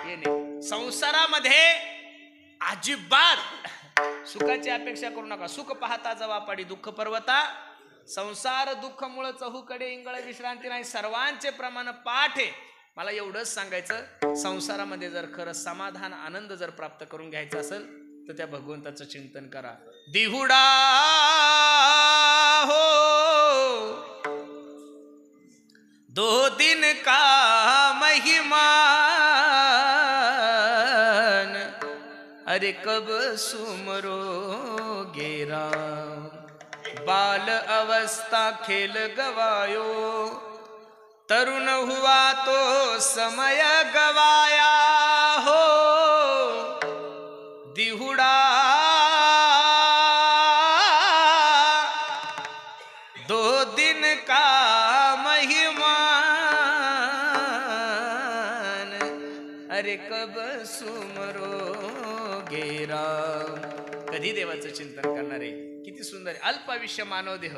येणे. संसारामध्ये अजिबात सुखाची अपेक्षा करू नका. सुख पाहता जवा पाडी दुःख पर्वता. संसार दुःख मुळे चहूकडे इंगळ विश्रांती नाही. सर्वांचे प्रमाण पाठ आहे. मला एवढंच सांगायचं, संसारामध्ये जर खरं समाधान आनंद जर प्राप्त करून घ्यायचा असेल तर त्या भगवंताचं चिंतन करा. दिहुडा हो दो दिन का महिमान, अरे कब सुमरोगे राम. बाल अवस्था खेल गवायो, तरुण हुआ तो समय गवाया हो. दिहुडा दो दिन का महिमान, अरे कब सुमरोगे राम. कधी देवाचं चिंतन करणार आहे. किती सुंदर. अल्पायुष्य मानव देह,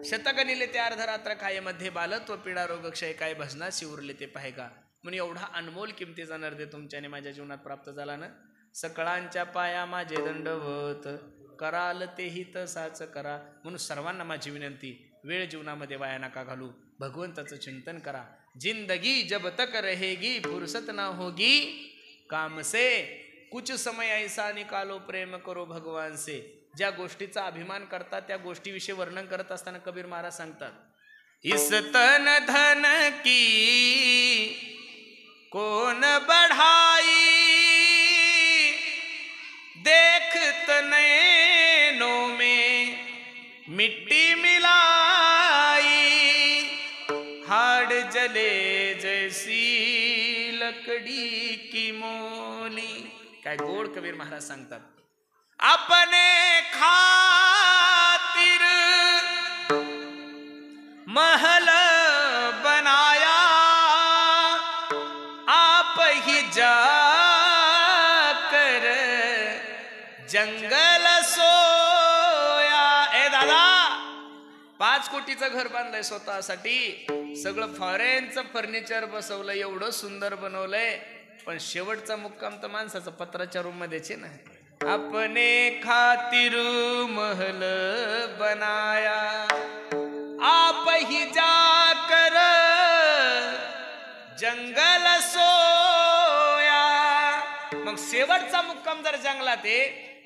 शतगणिले ते अर्धरात्र काय, मध्ये बालत्व पीडा रोग क्षय काय, भजनाशी उरले ते पाहे का. म्हणून एवढा अनमोल किमतीचा नरदे तुमच्याने माझ्या जीवनात प्राप्त झाला ना. सकळांच्या पाया माझे दंडवत, कराल तेही तसाच करा. म्हणून सर्वांना माझी विनंती, वेळ जीवनामध्ये वाया नका घालू. भगवंताचं चिंतन करा. जिंदगी जब तक रहेगी फुर्सत ना होगी काम से, कुछ समय ऐसा निकालो प्रेम करो भगवान से. ज्या गोष्टीचा अभिमान करतात त्या गोष्टीविषयी वर्णन करत असताना कबीर महाराज सांगतात, इस तन धन की कोण बढ़ाई, देखत नैनों में मिट्टी मिलाई, हाड़ जले जैसी लकड़ी की मोली. काय गोड कबीर महाराज सांगतात. अपने खातिर महल बनाया, आप ही जाकर जंगल सोया. ए दादा, 5 कोटीचं घर बांधलंय स्वतःसाठी, सगळं फॉरेनचं फर्निचर बसवलं, एवढं सुंदर बनवलंय, पण शेवटचा मुक्काम तर माणसाचा पत्राच्या रूम मध्येच आहे ना. अपने खातिर महल बनाया, आप ही जाकर जंगल सोया. मग शेवटचा मुक्काम जर जंगलात आहे,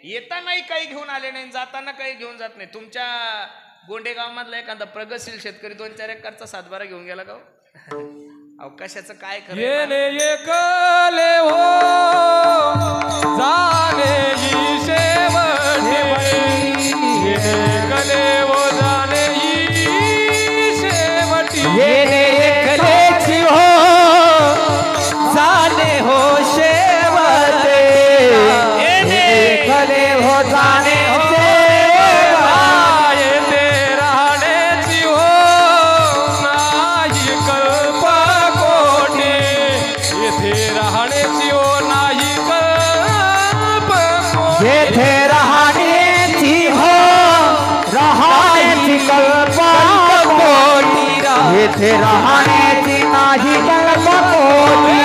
येतानाही काही घेऊन आले नाही, जाताना काही घेऊन जात नाही. तुमच्या गोंडेगाव मधला एखादा प्रगतशील शेतकरी 2-4 एकरचा सातबारा घेऊन गेला का? अवकाशाचं काय खरं. येथे राहण्याची नाही कल्पकोटी.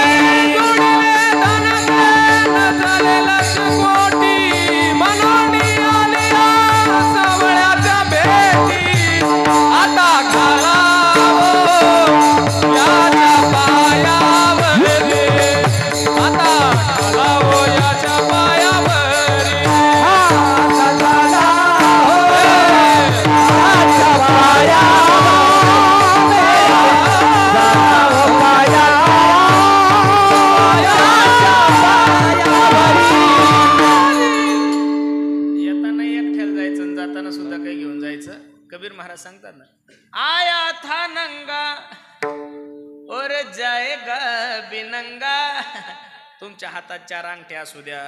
कबीर महाराज सांगतात ना, आया था नंगा और जाएगा बिनंगा. तुमच्या हातात 4 अंगठ्या असू द्या,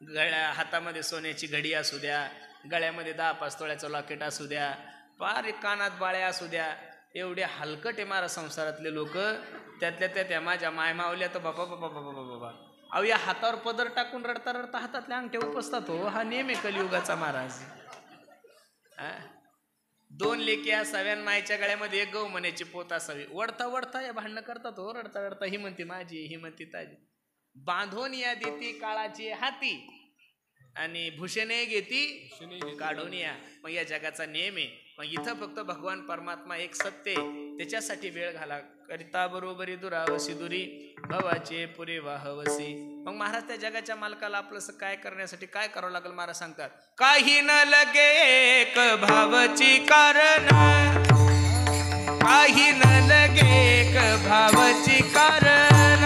गळ्या हातामध्ये सोन्याची घडी असू द्या, गळ्यामध्ये 10-5 तोळ्याचं लॉकेट असू द्या, पार कानात बाळ्या असू द्या, एवढे हलकट आहे मारा संसारातले लोक. त्यातल्या त्या माझ्या मायमावल्या तर बाबा बाबा बाबा बाबा. अहो, या हातावर पदर टाकून रडता रडता हातातल्या अंगठ्या उपसतात हो. हा नेम आहे कलियुगाचा महाराज. 2 लेकी असाव्या, मायच्या गळ्यामध्ये 1 गहू म्हणायची पोत असावी. वडता वडता या भांडणं करतात हो. रडता रडता ही म्हणते माझी, ही म्हणते ताजी. बांधून या देती काळाची हाती आणि भूषणे घेती काढून या. मग या जगाचा नियम आहे. मग इथं फक्त भगवान परमात्मा एक सत्य आहे, त्याच्यासाठी वेळ घाला. करिता बरोबरी दुरावसी दुरी भवाचे पुरे वाहवसी. मग महाराज त्या जगाच्या मालकाला आपलं काय करण्यासाठी काय करावं लागेल महाराज सांगतात. काही न लगे एक भावची कारण, काही न लगे एक भावची कारण,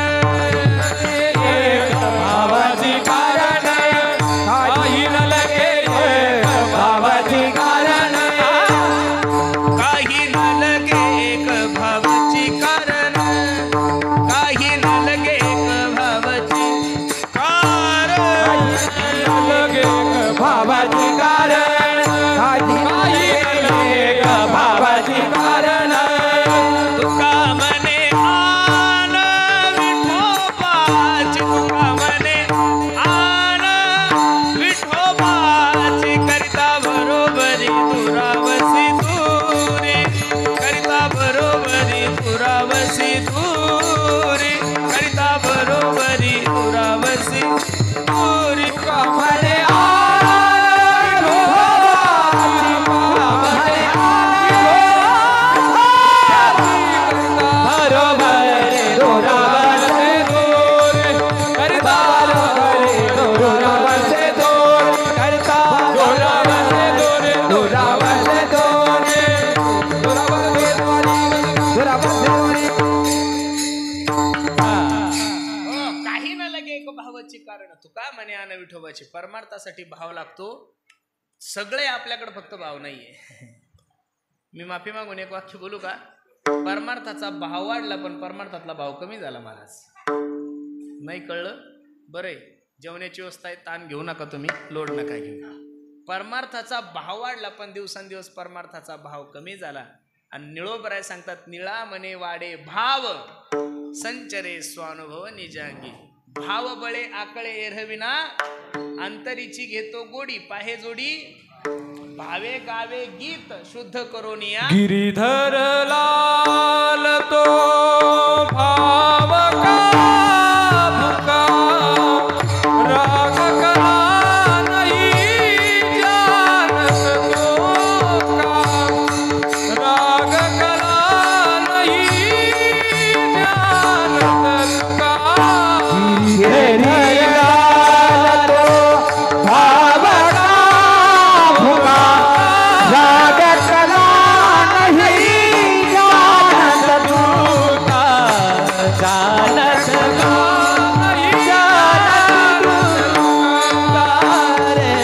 एक भावाची कारण, काही न लगे एक भावाची कारण, काही न लगे एक भावची कारण, काही न लगे एक भावची कारण, लगे एक भावाची कारण, काही लगे एक भावाची कारण. तुका मने आन विठोबाची, तुका मने आन विठोबाची. करिता बरोबरी दुरावसी दुरी, करिता बरोबरी दुरावसी दुरी, करिता बरोबरी दुरावसी दुरी. तुका म्हणे आन विठोबाची, म्हणे बरोबरी दुरावसी दुरी, करता बरोबरी दुरावसी दुरी, करता दुरावसी दुरी, दुरावसी दुरी, दुरावसी दुरी, दुरावसी दुरी. काही न लगे एक भावाची कारण. तुका म्हणे आन विठोबाची. परमार्थासाठी भाव लागतो. सगळे आपल्याकडे फक्त भाव नाहीये. मी माफी मागून एक वाक्य बोलू का. परमार्थाचा भाव वाढला पण परमार्थातला भाव कमी झाला महाराज. नाही कळलं बरे. जेवणाची व्यवस्था आहे, ताण घेऊ नका तुम्ही, लोड नका घेऊ. परमार्थाचा भाव वाढला पण दिवसांदिवस परमार्थाचा भाव कमी झाला. आणि निळोबराय सांगतात निळा मने वाडे भाव संचरे स्वानुभव निजांगी. भाव बळे आकळे एरविना अंतरीची घेतो गोडी. पाहे जोडी भावे गावे गीत शुद्ध करोनिया. गिरीधर लाल तो भाव का भुका, राग कला नहीं जानत तो का, राग कला नहीं जानत का. गिरीधर लाल तो भाव का भुका, राग कला नहीं जानत तो का, जानत का नहीं जानत तो रे.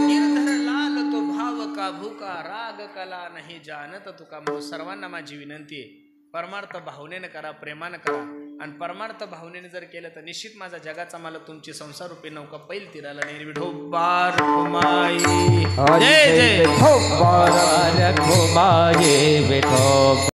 गिरधर लाल तो भाव का भूका, राग कला नाही जानत तुका. म्हणून सर्वांना माझी विनंती आहे, परमार्थ भावनेनं करा, प्रेमानं करा. आणि परमार्थ भावनेने जर केलं तर निश्चित माझा जगाचा मालक तुमची संसार रूपी नौका पैल तीराला नेईल. विठोबार कुमाई जय जय. विठोबा विठोबा